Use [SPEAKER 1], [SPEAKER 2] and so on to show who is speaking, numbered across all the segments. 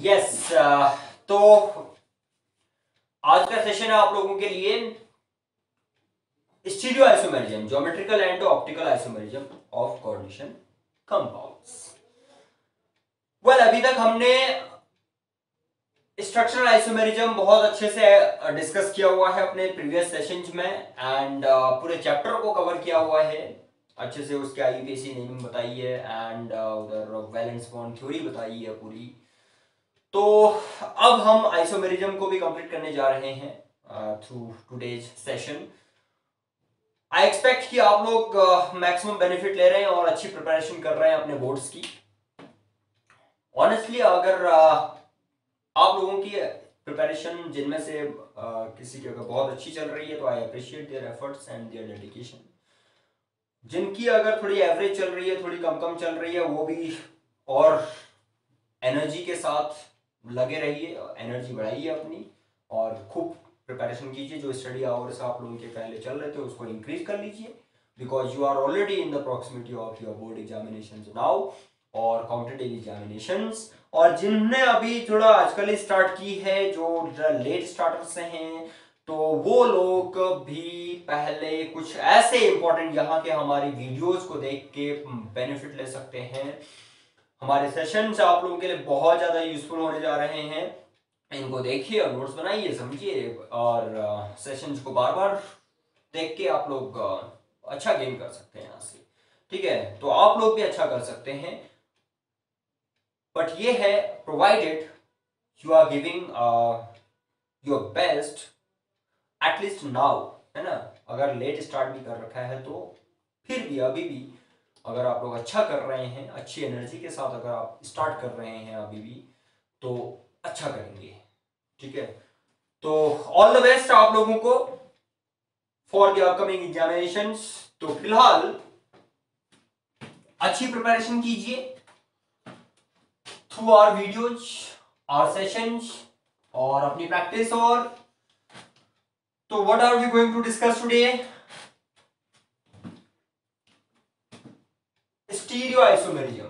[SPEAKER 1] Yes. तो आज का सेशन है आप लोगों के लिए stereo isomerism, geometrical and optical isomerism of coordination compounds. अभी तक हमने स्ट्रक्चरल आइसोमेरिज्म बहुत अच्छे से डिस्कस किया हुआ है अपने प्रीवियस सेशंस में एंड पूरे चैप्टर को कवर किया हुआ है अच्छे से। उसके आईयूपीएसी नेमिंग बताई है एंड उधर वैलेंस बॉन्ड थ्योरी बताई है पूरी। तो अब हम आइसोमेरिज्म को भी कंप्लीट करने जा रहे हैं through today's session. I expect कि आप लोग मैक्सिमम बेनिफिट ले रहे हैं और अच्छी प्रिपरेशन कर रहे हैं अपने बोर्ड्स की। ऑनेस्टली अगर आप लोगों की प्रिपरेशन जिनमें से किसी की अगर बहुत अच्छी चल रही है तो I appreciate their efforts and their dedication. जिनकी अगर थोड़ी एवरेज चल रही है, थोड़ी कम कम चल रही है, वो भी और एनर्जी के साथ लगे रहिए, एनर्जी बढ़ाइए अपनी और खूब प्रिपरेशन कीजिए। जो स्टडी आवर्स आप लोगों के पहले चल रहे थे उसको इंक्रीज कर लीजिए, because you are already in the proximity of your board examinations now और कॉम्पिटिटिव एग्जामिनेशंस। और जिनने अभी थोड़ा आजकल ही स्टार्ट की है, जो लेट स्टार्टर्स हैं, तो वो लोग भी पहले कुछ ऐसे इंपॉर्टेंट यहाँ के हमारी वीडियोस को देख के बेनिफिट ले सकते हैं। हमारे सेशंस आप लोगों के लिए बहुत ज्यादा यूजफुल होने जा रहे हैं। इनको देखिए और नोट्स बनाइए, समझिए और सेशंस को बार बार देख के आप लोग अच्छा गेन कर सकते हैं यहाँ से। ठीक है, तो आप लोग भी अच्छा कर सकते हैं, बट ये है provided you are giving your best at least now, है ना। अगर लेट स्टार्ट भी कर रखा है तो फिर भी अभी भी अगर आप लोग अच्छा कर रहे हैं, अच्छी एनर्जी के साथ अगर आप स्टार्ट कर रहे हैं अभी भी, तो अच्छा करेंगे। ठीक है, तो ऑल द बेस्ट आप लोगों को फॉर द अपकमिंग एग्जामिनेशंस। तो फिलहाल अच्छी प्रिपरेशन कीजिए through our videos, our sessions और अपनी प्रैक्टिस। और तो what are we going to discuss today? Stereo isomerism.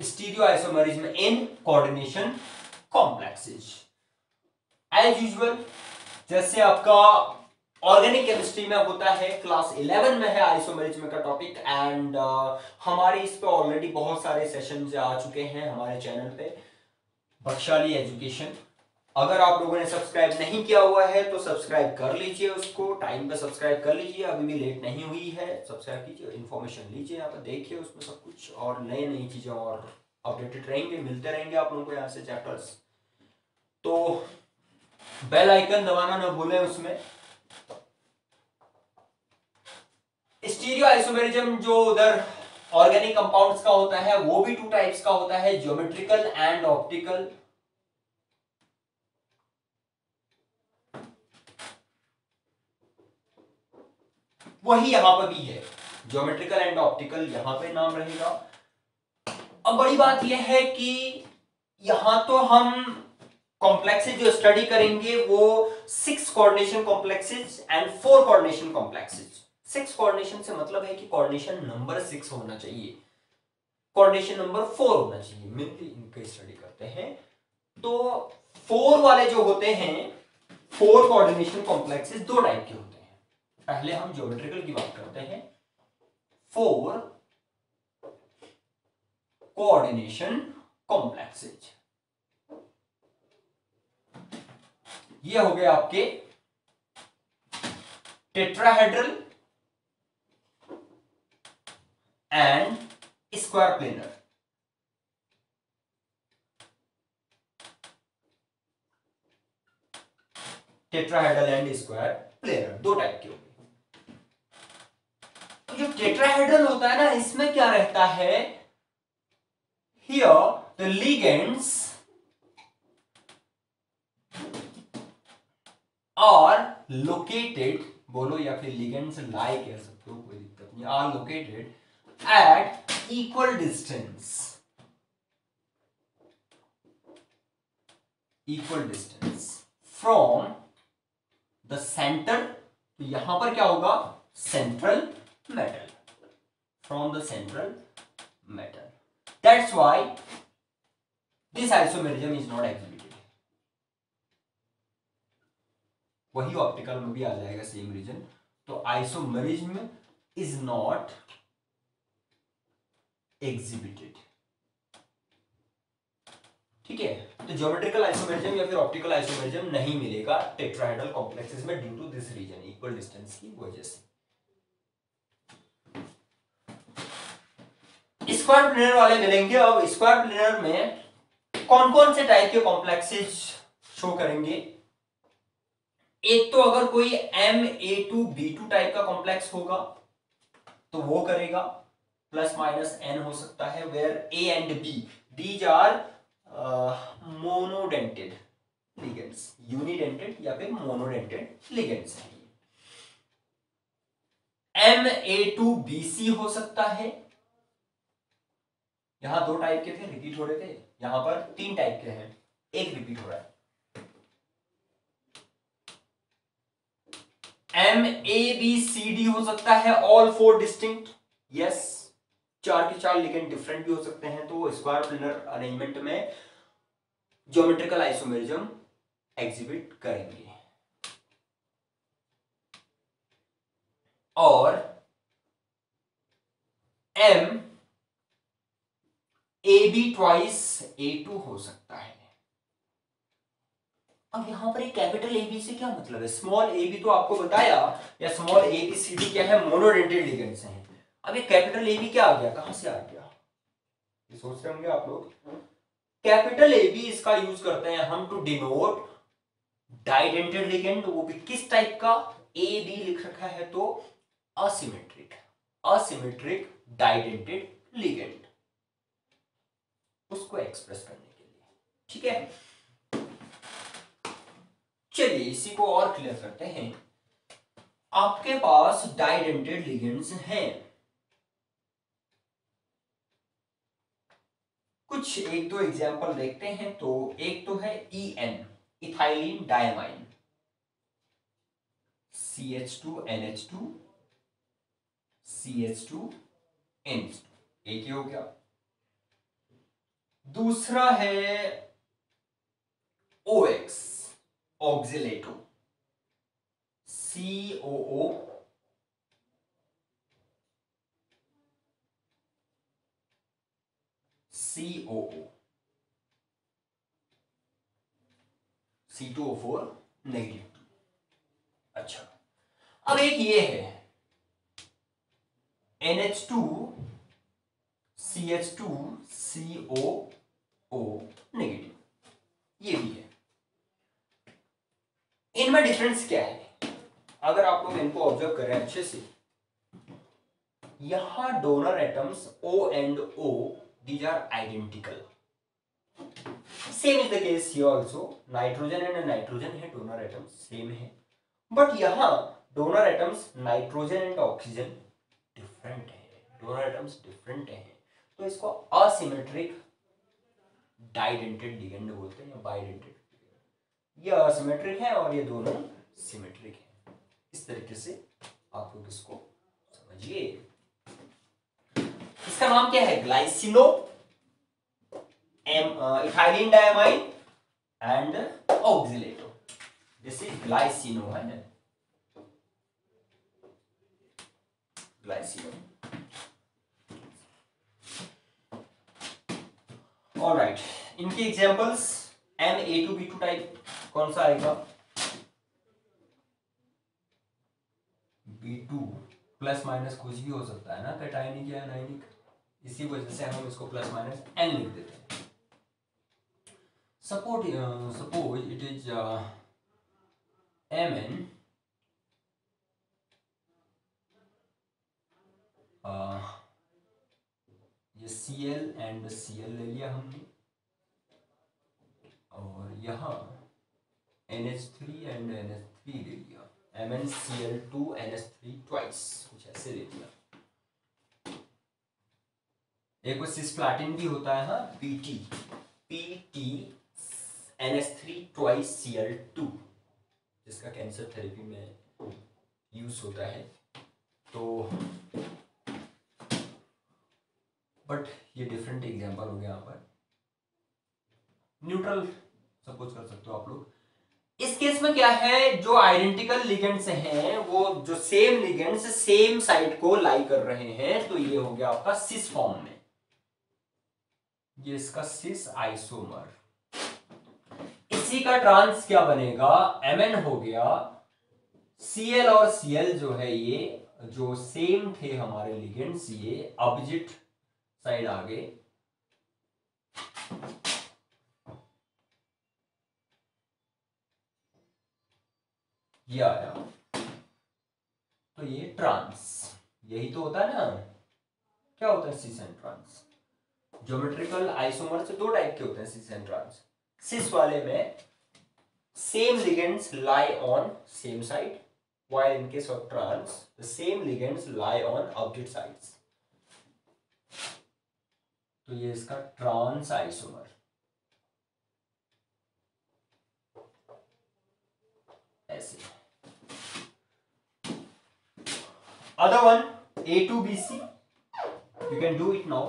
[SPEAKER 1] Stereoisomerism in coordination complexes. As usual जैसे आपका ऑर्गेनिक केमिस्ट्री में होता है, क्लास 11 में है आइसोमेरिज्म का टॉपिक एंड हमारे इस पे ऑलरेडी बहुत सारे सेशंस आ चुके हैं हमारे चैनल पे बख्शाली एजुकेशन। अगर आप लोगों ने सब्सक्राइब नहीं किया हुआ है तो सब्सक्राइब कर लीजिए, उसको टाइम पे सब्सक्राइब कर लीजिए, अभी भी लेट नहीं हुई है। सब्सक्राइब कीजिए, इन्फॉर्मेशन लीजिए, यहाँ पर देखिए उसमें सब कुछ और नई नई चीजें और अपडेटेड रहेंगे, मिलते रहेंगे आप लोगों को यहाँ से चैप्टर्स। तो बेल आइकन दबाना ना भूलें उसमें। स्टीरियो आइसोमेरिज्म जो उधर ऑर्गेनिक कंपाउंड्स का होता है वो भी टू टाइप्स का होता है, ज्योमेट्रिकल एंड ऑप्टिकल। वही यहां पर भी है, ज्योमेट्रिकल एंड ऑप्टिकल यहां पे नाम रहेगा। अब बड़ी बात यह है कि यहां तो हम कॉम्प्लेक्सेस जो स्टडी करेंगे वो 6 coordination complexes and 4 coordination complexes. 6 coordination से मतलब है कि कोऑर्डिनेशन नंबर 6 होना चाहिए, कोऑर्डिनेशन नंबर 4 होना चाहिए, मेनली इनके स्टडी करते हैं। तो 4 वाले जो होते हैं, 4 कोऑर्डिनेशन कॉम्प्लेक्सेस दो टाइप के होते हैं। पहले हम ज्योमेट्रिकल की बात करते हैं, 4 कोऑर्डिनेशन कॉम्प्लेक्सेस। ये हो गए आपके tetrahedral and square planar. Tetrahedral and square planar दो टाइप के होते हैं। तो जो टेट्राहेड्रल होता है ना, इसमें क्या रहता है, here the ligands are located, बोलो या फिर लिगेंड्स लाई कह सकते हो, कोई दिक्कत नहीं, are located at equal distance. Equal distance from the centre, तो यहां पर क्या होगा, central metal, from the central metal, that's why this isomerism is not exhibited. वही ऑप्टिकल में भी आ जाएगा सेम रीजन। तो आइसोमेरिज्म इज नॉट एग्जिबिटेड, ठीक है। तो ज्योमेट्रिकल आइसोमेरिज्म या फिर ऑप्टिकल आइसोमेरिज्म नहीं मिलेगा टेट्राहेड्रल कॉम्प्लेक्सेस में due to this reason, equal distance की वजह से। स्क्वायर प्लेनर वाले मिलेंगे। अब स्क्वायर प्लेनर में कौन कौन से टाइप के कॉम्प्लेक्सेस शो करेंगे। एक तो अगर कोई MA2B2 टाइप का कॉम्प्लेक्स होगा तो वो करेगा, प्लस माइनस n हो सकता है, where A and B these are monodentate ligands, unidentate या फिर मोनोडेंटेड लिगेंड्स हैं। MA2BC हो सकता है, यहां 2 टाइप के थे, रिपीट हो रहे थे, यहां पर 3 टाइप के हैं, एक रिपीट हो रहा है। MABCD हो सकता है, ऑल 4 डिस्टिंक्ट, यस, 4 के 4 लिगेंड डिफरेंट भी हो सकते हैं। तो स्क्वायर प्लेनर अरेंजमेंट में ज्योमेट्रिकल आइसोमेरिज्म एग्जिबिट करेंगे। और MAB ट्वाइस A2 हो सकता है। अब यहां पर एक कैपिटल AB से क्या मतलब है, स्मॉल AB तो आपको बताया, या स्मॉल ABCD क्या है, मोनोडेंटेड लिगेंड्स हैं। अब ये कैपिटल AB क्या आ गया, कहां से आ गया, ये सोच रहे होंगे आप लोग। कैपिटल AB इसका यूज करते हैं हम टू डिनोट डाइडेंटेड लिगेंड, वो भी किस टाइप का, AB लिख रखा है तो असिमेट्रिक, असिमेट्रिक डाइडेंटेड लिगेंड, उसको एक्सप्रेस करने के लिए, ठीक है। चलिए इसी को और क्लियर करते हैं। आपके पास डाइडेंटेड लिगेंड्स हैं, कुछ एक दो एग्जांपल देखते हैं। तो एक तो है EN, ethylene diamine, CH2NH2 CH2NH2, एक ही हो गया। दूसरा है OX, ऑक्सिलेटो, COO C2O4 नेगेटिव। अच्छा, अब एक ये है NH2 CH2 COO नेगेटिव, ये भी है। इनमें डिफरेंस क्या है, अगर आप लोग इनको ऑब्जर्व करें अच्छे से, यहां donor atoms O and O these are identical, same is the case here also, nitrogen and nitrogen है, डोनर एटम्स सेम है, बट यहां donor atoms nitrogen and oxygen different है, डोनर एटम्स डिफरेंट है, तो इसको असिमेट्रिक डाइडेंटेड लिगेंड बोलते हैं, या बाइडेंटेड। ये असिमेट्रिक है और ये दोनों सिमेट्रिक है। इस तरीके से आप लोग इसको समझिए। इसका नाम क्या है, glycino ethylene diamine and oxalato, this is glycino है ना, ग्लाइसिनो। ऑलराइट, इनके एग्जांपल्स MA2B2 टाइप कौन सा आएगा, B2 प्लस माइनस कुछ भी हो सकता है ना, कैटायनिक या एनायनिक, इसी वजह से हम इसको प्लस माइनस n लिख देते हैं। suppose it is Mn ये Cl एंड Cl ले लिया हमने, और यहाँ NH3 एंड NH3 ले लिया, MnCl2 NH3 ट्वाइस, कुछ ऐसे ले लिया। एक सिस्प्लाटिन भी होता है, हाँ, PT NH3 ट्वाइस Cl2, जिसका कैंसर थेरेपी में यूज होता है। तो बट ये डिफरेंट एग्जांपल हो गया यहाँ पर। न्यूट्रल सपोज कर सकते हो आप लोग। इस केस में क्या है, जो आइडेंटिकल लिगेंड्स हैं वो जो सेम लिगेंड्स सेम साइट को लाई कर रहे हैं, तो ये हो गया आपका सिस फॉर्म में, ये इसका सिस आइसोमर। इसी का ट्रांस क्या बनेगा, Mn हो गया। Cl और Cl जो है ये जो सेम थे हमारे लिगेंड्स, ये अपोजिट साइड आ गए। ये आया, तो ये ट्रांस, यही तो होता है ना। क्या होता है cis and trans? Geometrical isomer से दो टाइप के होते हैं सिस एंड ट्रांस। सिस वाले में same ligands lie on same side, while in case of trans the same ligands lie on opposite sides। तो ये इसका ट्रांस आइसोमर। ऐसे other one A2BC, you can do it now।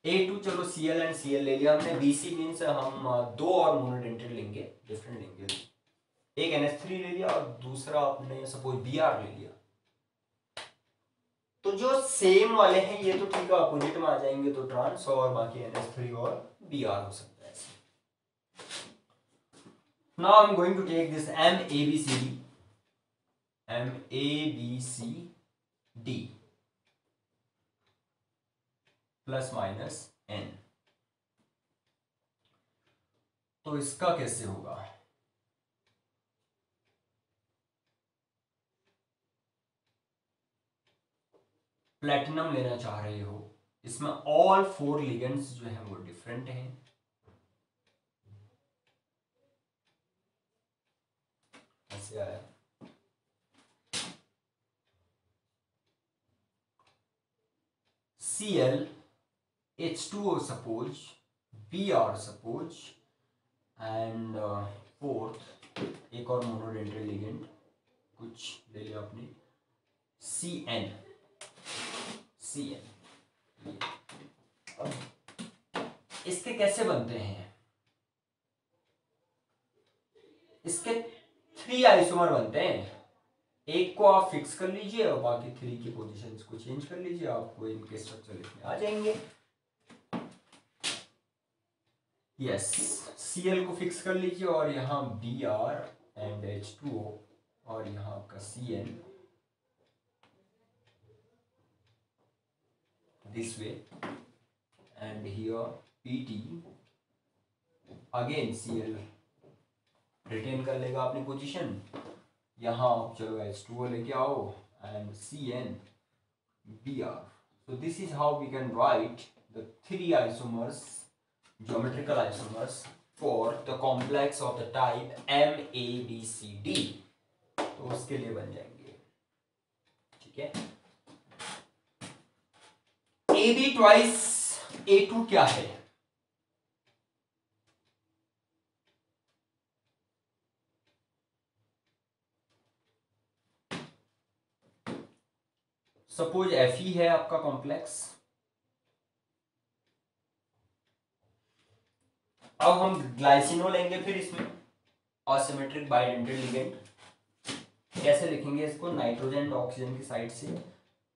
[SPEAKER 1] A2 चलो Cl and Cl ले लिया हमने, BC means हम दो और मोनोडेंटेड लेंगे, डिफरेंट लेंगे। एक NH3 ले लिया और दूसरा आपने सपोज Br ले लिया। तो जो सेम वाले हैं ये तो ठीक है, अपोजिट में आ जाएंगे तो ट्रांस, और बाकी NH3 और Br हो सकता है। Now I'm going to take this MABCD plus minus N। तो इसका कैसे होगा, प्लेटिनम लेना चाह रहे हो, इसमें ऑल 4 लिगेंड्स जो है वो डिफरेंट हैं। ऐसे आया, Cl H2O suppose, Br suppose, and fourth एक और मोनोडेंटल लिगेंड कुछ ले लिया आपने, Cn। अब इसके कैसे बनते हैं, इसके 3 आइसोमर बनते हैं। एक को आप फिक्स कर लीजिए और बाकी 3 की पोजीशंस को चेंज कर लीजिए, आपको इनके स्ट्रक्चर लिखने आ जाएंगे। यस, Cl को फिक्स कर लीजिए और यहाँ Br एंड H2O, और यहाँ आपका Cn this way, and here Pt, again Cl retain कर लेगा अपनी पोजीशन। यहाँ आप चलो H2O लेके आओ and Cn Br। So this is how we can write the 3 isomers, geometrical isomers for the complex of the type MABCD। तो उसके लिए बन जाएंगे, ठीक है। AB ट्वाइस A2 क्या है, सपोज Fe है आपका कॉम्प्लेक्स। अब हम ग्लाइसिनो लेंगे, फिर इसमें असिमेट्रिक बाइडेंटल लिगेंड। कैसे लिखेंगे इसको, नाइट्रोजन और ऑक्सीजन की साइड से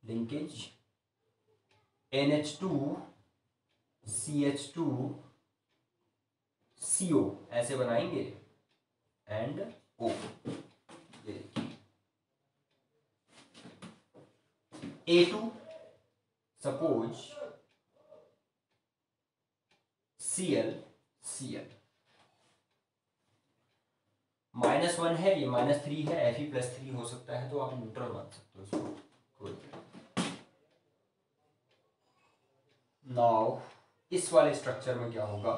[SPEAKER 1] लिंकेज, NH2 CH2 CO ऐसे बनाएंगे and O। A2 suppose Cl -1 है, ये -3 है, Fe+3 हो सकता है, तो आप न्यूट्रल मान सकते हो इसको। नाउ इस वाले स्ट्रक्चर में क्या होगा,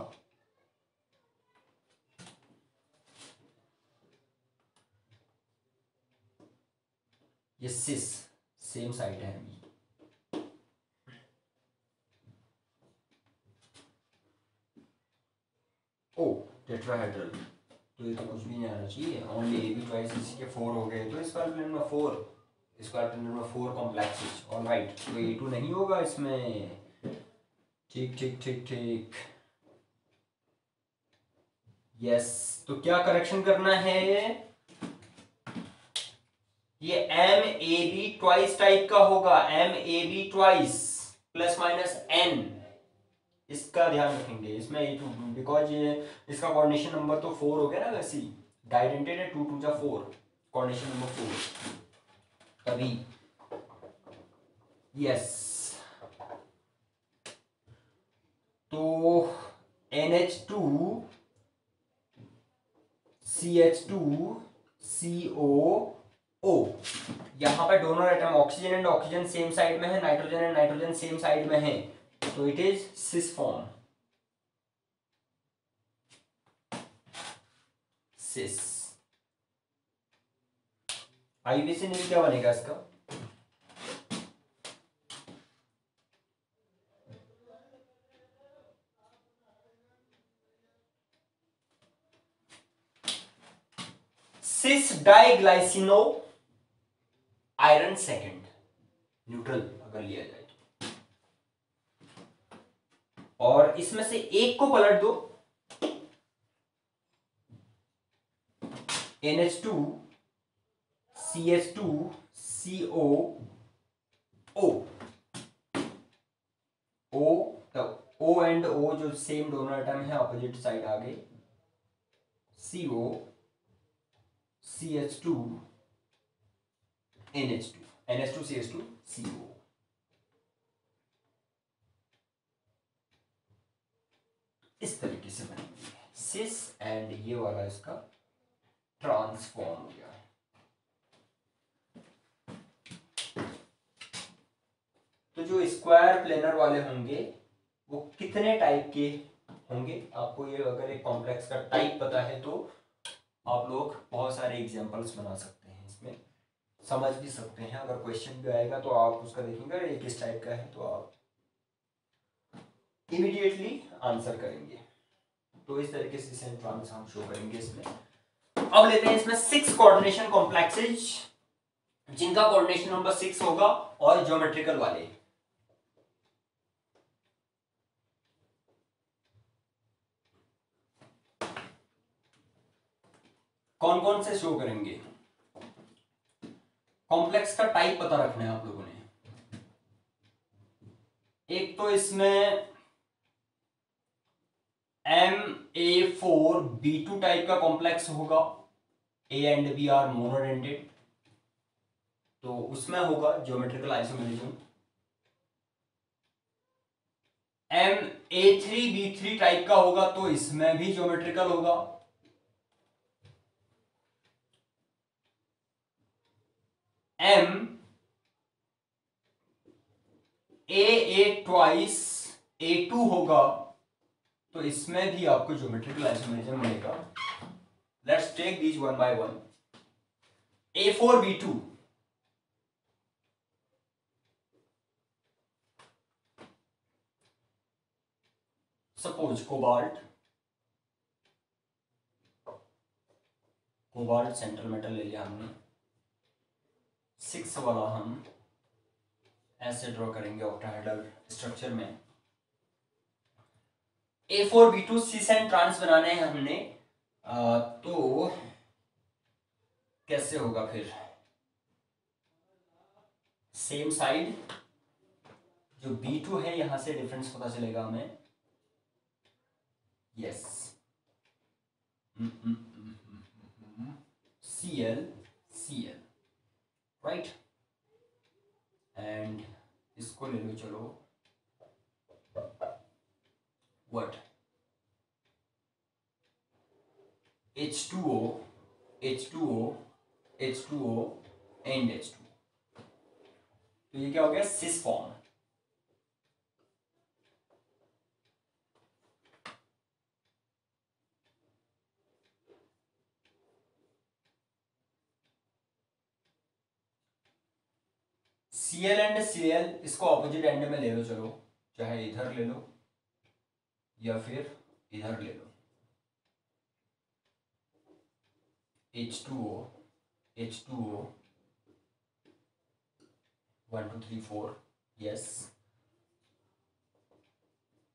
[SPEAKER 1] ये सिस सेम साइड है, ओ टेट्राहेड्रल, तो ये तो कुछ भी नहीं आना चाहिए, ओनली ए बी ट्वाइस इसी के 4 हो गए, तो स्क्वायर प्लेन में 4, स्क्वायर प्लेन में 4 कॉम्प्लेक्सेस, ऑलराइट, तो A2 नहीं होगा इसमें, ठीक ठीक ठीक ठीक, यस। तो क्या करेक्शन करना है, ये M A B twice type का होगा, M A B twice plus minus n, इसका ध्यान रखेंगे इसमें A2, बिकॉज ये इसका कोऑर्डिनेशन नंबर तो 4 हो गया ना, वैसे ही डाइडेंटेड है, 2 2 जा 4, कोऑर्डिनेशन नंबर 4, तभी, यस। तो NH2 CH2 COO, यहां पर दोनों atom oxygen and oxygen same side में है, nitrogen and nitrogen same side में है, तो it is cis form, cis. आईवीसी नहीं, क्या बनेगा इसका, cis diglycino iron second, neutral अगर लिया जाए तो, और इसमें से एक को पलट दो, NH2 CH2 COO, O, तब O एंड O जो सेम दोनों एटम है अपोजिट साइड आ गए, CO CH2 NH2, NH2 CH2 CO, इस तरीके से बनेंगे सिस, एंड ये वाला इसका ट्रांसफॉर्म हो गया। तो जो स्क्वायर प्लेनर वाले होंगे वो कितने टाइप के होंगे, आपको ये अगर एक कॉम्प्लेक्स का टाइप पता है तो आप लोग बहुत सारे एग्जांपल्स बना सकते हैं, इसमें समझ भी सकते हैं, अगर क्वेश्चन भी आएगा तो आप उसका देखेंगे ये किस टाइप का है, तो आप इमीडिएटली आंसर करेंगे। तो इस तरीके से ट्रांस हम शो करेंगे इसमें। अब लेते हैं इसमें 6 कोऑर्डिनेशन कॉम्प्लेक्सेज, जिनका कोऑर्डिनेशन नंबर 6 होगा, और ज्योमेट्रिकल वाले। कौन कौन से शो करेंगे, कॉम्प्लेक्स का टाइप पता रखना है आप लोगों ने। एक तो इसमें MA4B2 टाइप का कॉम्प्लेक्स होगा, A and B are monodentate, तो उसमें होगा ज्योमेट्रिकल आइसोमेरिज्म। MA3B3 टाइप का होगा, तो इसमें भी ज्योमेट्रिकल होगा। MA ट्वाइस A2 होगा, तो इसमें भी आपको ज्योमेट्रिकल आइसोमेरिज्म मिलेगा। Let's take these one by one. A4B2, suppose cobalt central metal ले लिया हमने, 6 वाला हम ऐसे ड्रॉ करेंगे ऑक्टाहेड्रल स्ट्रक्चर में। A4B2 सिस एंड ट्रांस बनाने हैं हमने, तो कैसे होगा फिर, सेम साइड, जो B2 है यहां से डिफरेंस पता चलेगा हमें, yes, Cl Cl, right, and इसको ले लो, चलो what, H2O H2O H2O and H2, तो ये क्या हो गया, cis form. Cl and Cl, इसको ऑपोजिट एंड में ले लो, चलो चाहे इधर ले लो या फिर इधर ले लो, H2O, H2O 1 2 3 4, यस।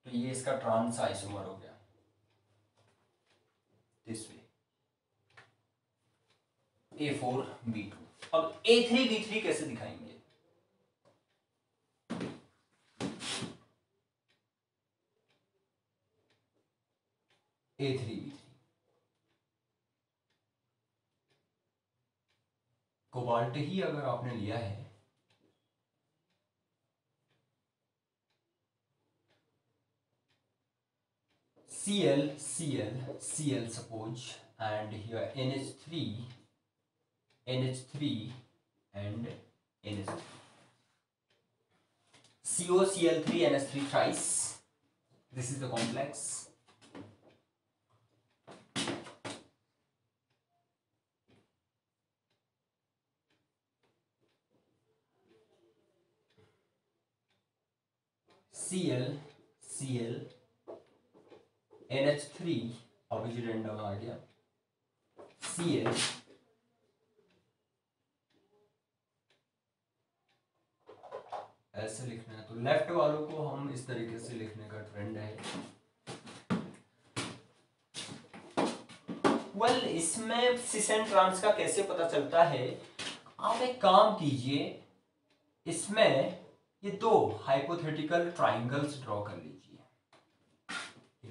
[SPEAKER 1] तो ये इसका ट्रांस आइसोमर हो गया दिस वे, A4B2। अब A3B3 कैसे दिखाएंगे? A3B3 कोबाल्ट ही अगर आपने लिया है, Cl suppose, and here NH3 and NH3, COCl3 NH3 thrice. This is the complex. Cl NH3 opposite and में आ गया, Cl ऐसे लिखना है। तो लेफ्ट वालों को हम इस तरीके से लिखने का ट्रेंड है। इसमें सिस एंड ट्रांस का कैसे पता चलता है? आप एक काम कीजिए, इसमें ये दो हाइपोथेटिकल ट्राइंगल्स ड्रॉ कर लीजिए।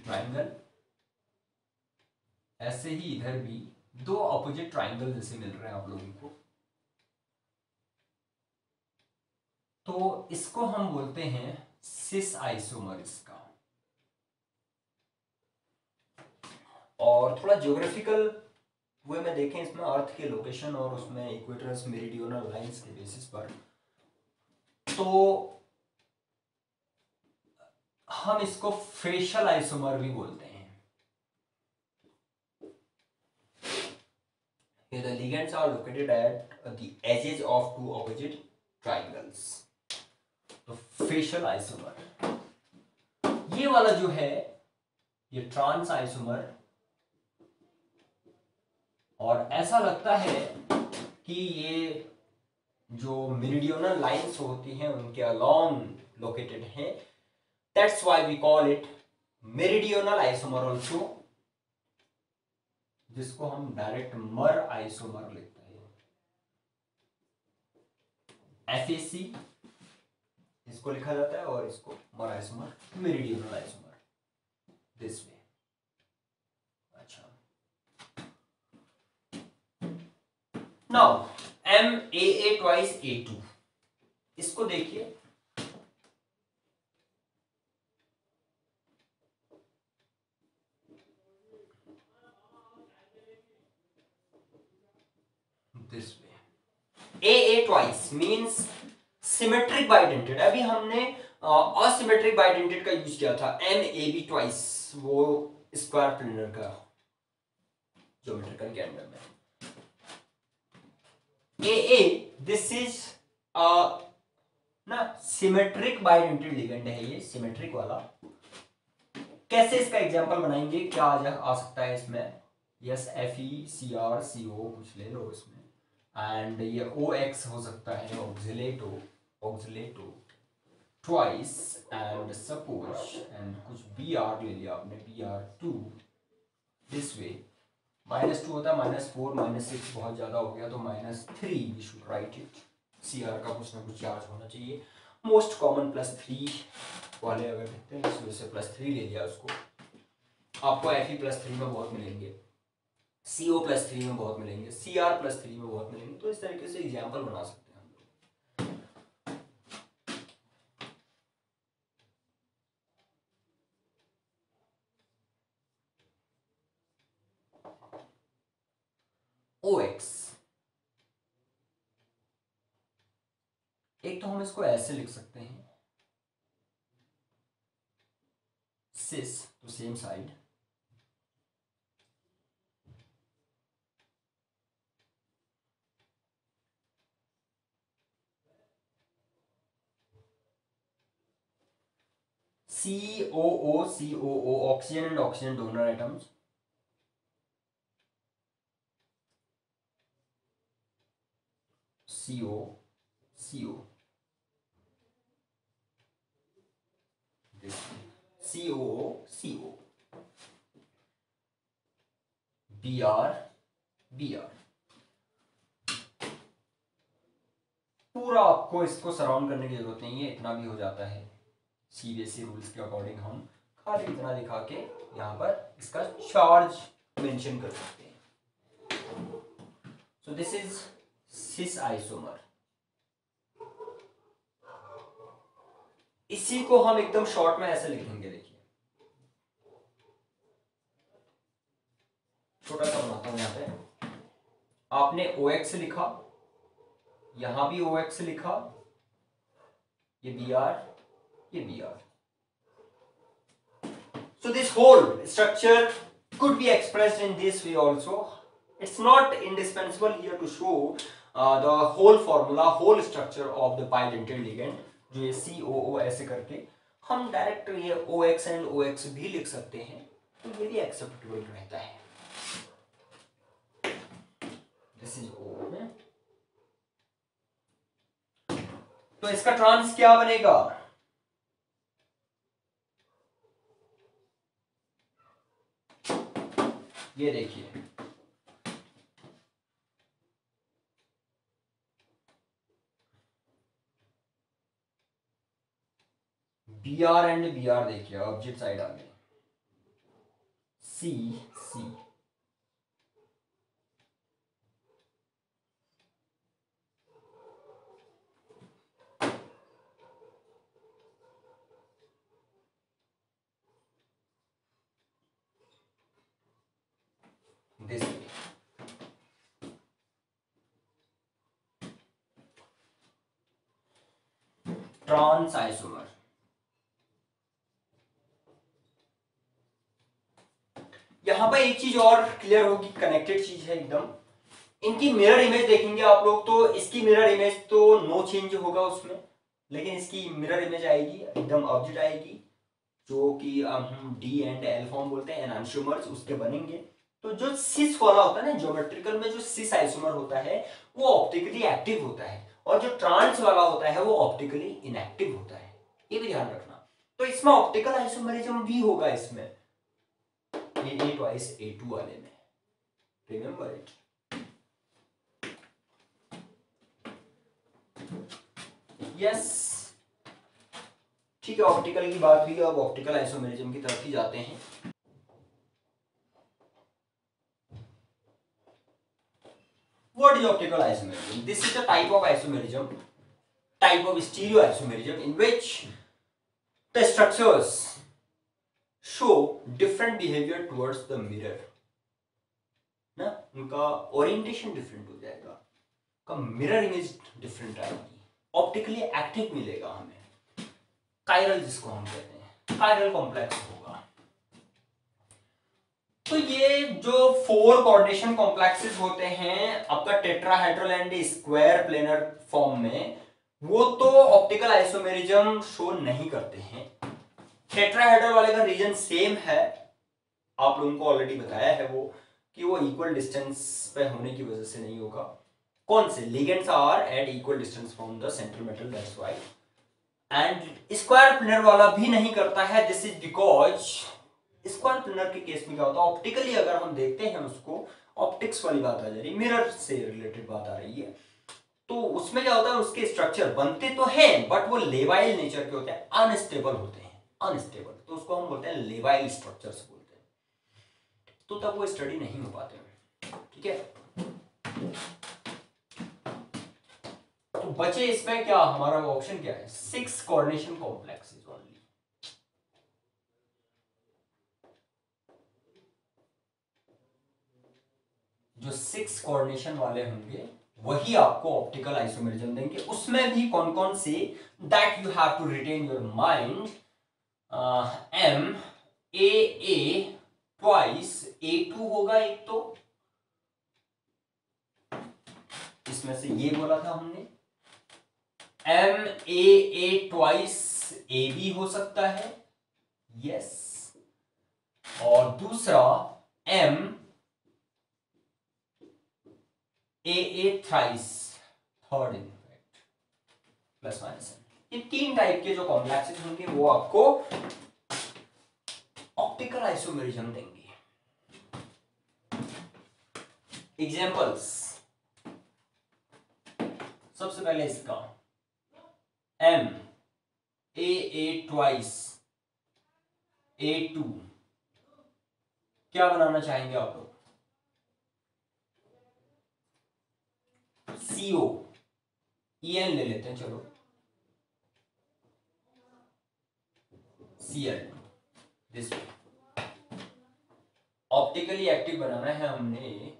[SPEAKER 1] ट्राइंगल ऐसे ही इधर भी दो ऑपोजिट ट्राइंगल जैसे मिल रहे हैं आप लोगों को, तो इसको हम बोलते हैं सिस आइसोमर इसका। और थोड़ा ज्योग्राफिकल वे में देखें इसमें अर्थ के लोकेशन और उसमें इक्वेटर्स मेरिडियोनल लाइंस के बेसिस पर, तो हम इसको फेशियल आइसोमर भी बोलते हैं। Here the ligands are located at the edges of two opposite triangles. तो फेशियल आइसोमर, ये वाला जो है ये ट्रांस आइसोमर, और ऐसा लगता है कि ये जो मेरिडियोनल लाइंस होती हैं उनके अलॉन्ग लोकेटेड हैं। That's why we call it meridional isomer also, जिसको हम डायरेक्ट मर आइसोमर लिखते हैं, FAC इसको लिखा जाता है, और इसको मर isomer, meridional isomer this way. अच्छा, नाउ MAA ट्वाइस A2, इसको देखिए, this way. AA twice means symmetric bidentate। अभी हमने असिमेट्रिक बाइडेंटेट का यूज किया था, MAB twice, वो स्क्वायर प्लेनर का ज्योमेट्रिकल के अंदर में। AA दिस इज ना सिमेट्रिक बाइडेंटेट लिगेंड है, ये सिमेट्रिक वाला। कैसे इसका एग्जांपल बनाएंगे, क्या आ सकता है इसमें? यस, FeCrCO कुछ ले लो इसमें, एंड ये OX हो सकता है, ऑक्सिलेटो ट्वाइस, एंड सपोज, एंड कुछ Br ले लिया आपने, Br2 दिस वे। -2 होता है, -4 -6 बहुत ज्यादा हो गया, तो -3 we should write it. Cr का कुछ ना कुछ चार्ज होना चाहिए, मोस्ट कॉमन +3 वाले अगर देखते हैं, इस वजह से +3 ले लिया उसको। आपको Fe+3 में बहुत मिलेंगे, CO+3 में बहुत मिलेंगे, Cr+3 में बहुत मिलेंगे, तो इस तरीके से एग्जाम्पल बना सकते हैं हम लोग। OX, एक तो हम इसको ऐसे लिख सकते हैं, सिस तो same side, COO, COO, oxygen and oxygen donor atoms, CO CO COO CO BR BR। पूरा आपको इसको सराउंड करने की जरूरत नहीं है, इतना भी हो जाता है। CBSE रूल्स के अकॉर्डिंग हम खाली इतना दिखा के यहाँ पर इसका चार्ज मेंशन कर सकते हैं। So this is cis isomer. इसी को हम एकदम शॉर्ट में ऐसे लिखेंगे, देखिए छोटा सा बनाता हूं। यहाँ पे आपने OX लिखा, यहां भी OX लिखा, ये BR, ये BR। So this whole structure could be expressed in this way also. It's not indispensable here to show the whole formula, whole structure of the bidentate ligand, जो ये COO ऐसे करके हम डायरेक्ट ये OX and OX भी लिख सकते हैं, तो ये भी एक्सेप्टेबल रहता है। दिस इज O है, तो इसका ट्रांस क्या बनेगा? ये देखिए BR एंड BR, देखिए ऑपोजिट साइड आ गए, C this way। Trans isomer. यहां पर एक चीज और क्लियर होगी, कनेक्टेड चीज है एकदम। इनकी मिरर इमेज देखेंगे आप लोग तो इसकी मिरर इमेज तो नो चेंज होगा उसमें, लेकिन इसकी मिरर इमेज आएगी एकदम ऑपोजिट आएगी, जो कि हम D एंड L फॉर्म बोलते हैं, एनांशियोमर्स उसके बनेंगे। तो जो सिस वाला होता है ना, ज्योमेट्रिकल में जो सिस आइसोमर होता है वो ऑप्टिकली एक्टिव होता है, और जो ट्रांस वाला होता है वो ऑप्टिकली इनएक्टिव होता है, ये भी ध्यान रखना। तो इसमें ऑप्टिकल आइसोमरिज्म भी होगा इसमें, A twice A2 वाले में, रिमेंबर इट। यस ठीक है, ऑप्टिकल की बात हुई, अब ऑप्टिकल आइसोमेरिज्म की तरफ ही जाते हैं। What is optical isomerism? This is a type of isomerism, type of stereoisomerism in which the structures show different behavior towards the mirror. ना उनका ओरिएंटेशन डिफरेंट हो जाएगा, उनका मिरर इमेज डिफरेंट आएगी, ऑप्टिकली एक्टिव मिलेगा हमें, कायरल जिसको हम कहते हैं, कायरल कॉम्प्लेक्स होगा। तो ये जो 4 कोऑर्डिनेशन कॉम्प्लेक्सेस होते हैं आपका tetrahedral and square planar form में, वो तो ऑप्टिकल आइसोमेरिज्म शो नहीं करते हैं। टेट्राहेड्रल वाले का रीजन सेम है, आप लोगों को ऑलरेडी बताया है वो, कि वो इक्वल डिस्टेंस पे होने की वजह से नहीं होगा। कौन से ligands are at equal distance from the central metal, that's why. And square planar वाला भी नहीं करता है, this is because square planar के केस में क्या होता है, ऑप्टिकली अगर हम देखते हैं उसको, ऑप्टिक्स वाली बात आ जा रही है, मिरर से रिलेटेड बात आ रही है, तो उसमें क्या होता है, उसके स्ट्रक्चर बनते तो हैं बट वो लेवाइल नेचर के होते हैं, अनस्टेबल होते हैं, अनस्टेबल, तो उसको हम बोलते हैं लेवाइल स्ट्रक्चर्स बोलते हैं, तो तब वो स्टडी नहीं हो पाते हैं। ठीक है, तो बचे इसमें क्या, हमारा ऑप्शन क्या है, 6 कोऑर्डिनेशन कॉम्प्लेक्सेस ओनली। जो 6 कोऑर्डिनेशन वाले होंगे वही आपको ऑप्टिकल आइसोमेरिज्म देंगे। उसमें भी कौन कौन से, that you have to retain your mind, M A twice A2 होगा एक, तो इसमें से ये बोला था हमने, M A ट्वाइस AB हो सकता है, यस, और दूसरा M A thrice third effect plus minus n. ये तीन टाइप के जो कॉम्प्लेक्सेस होंगे वो आपको ऑप्टिकल आइसोमेरिज्म देंगे। एग्जांपल्स, सबसे पहले इसका एम ए ट्वाइस A2 क्या बनाना चाहेंगे आप लोग? CO EN ले लेते हैं, चलो Cl दिस ऑप्टिकली एक्टिव बनाना है हमने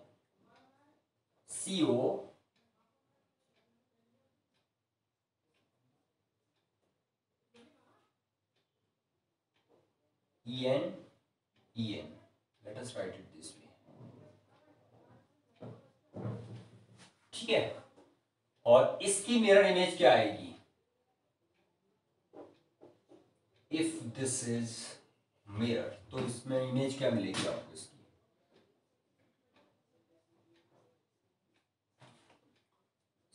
[SPEAKER 1] CO EN let us write it this way, ठीक है। और इसकी मिरर इमेज क्या आएगी? इफ दिस इज मिरर तो इसमें इमेज क्या मिलेगी आपको? इसकी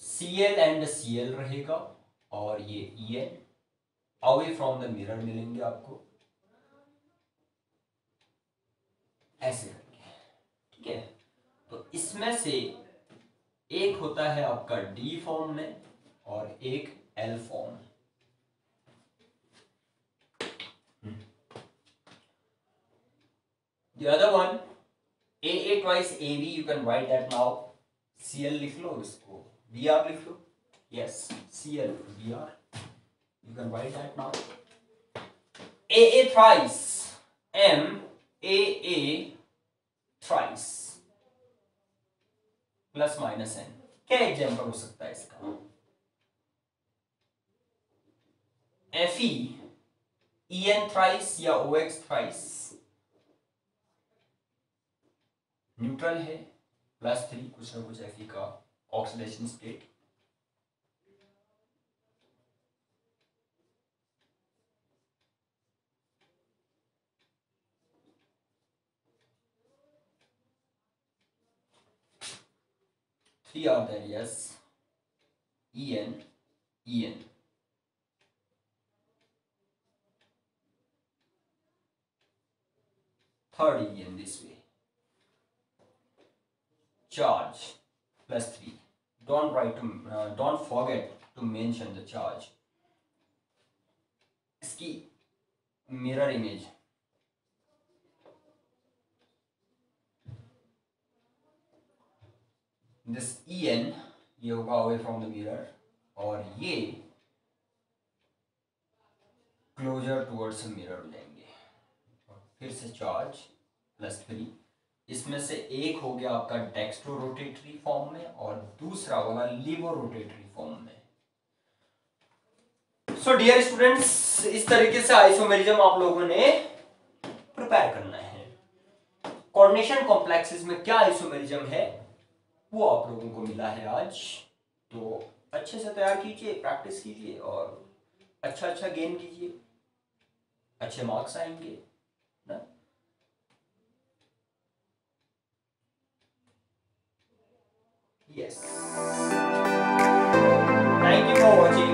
[SPEAKER 1] Cl एंड Cl रहेगा और ये En away from the mirror मिलेंगे आपको ऐसे करके, ठीक है। तो इसमें से एक होता है आपका D फॉर्म में और एक L फॉर्म में। The other one AA twice AB, you can write that now. Cl लिख लो, इसको Br लिख लो, yes Cl Br, you can write that now. AA thrice M AA thrice plus minus n. क्या example हो सकता है इसका? Fe En thrice या OX thrice, neutral है, +3 कुछ ना कुछ Fe का oxidation state. Three are there, yes. En, En. Third En this way. Charge +3. Don't forget to mention the charge. इसकी मिरर इमेज दिस En ये होगा अवे फ्रॉम द मिरर और ये क्लोजर टुवर्ड्स मिरर हो जाएंगे। फिर से चार्ज +3, इसमें से एक हो गया आपका डेक्स्ट्रो रोटेटरी फॉर्म में और दूसरा वाला लीवो रोटेटरी फॉर्म में। सो डियर स्टूडेंट्स, इस तरीके से आइसोमेरिज्म आप लोगों ने प्रिपेयर करना है। कोऑर्डिनेशन कॉम्प्लेक्सेस में क्या आइसोमेरिज्म है वो आप लोगों को मिला है आज, तो अच्छे से तैयार कीजिए, प्रैक्टिस कीजिए और अच्छा गेन कीजिए, अच्छे मार्क्स आएंगे ना। Yes, thank you for watching.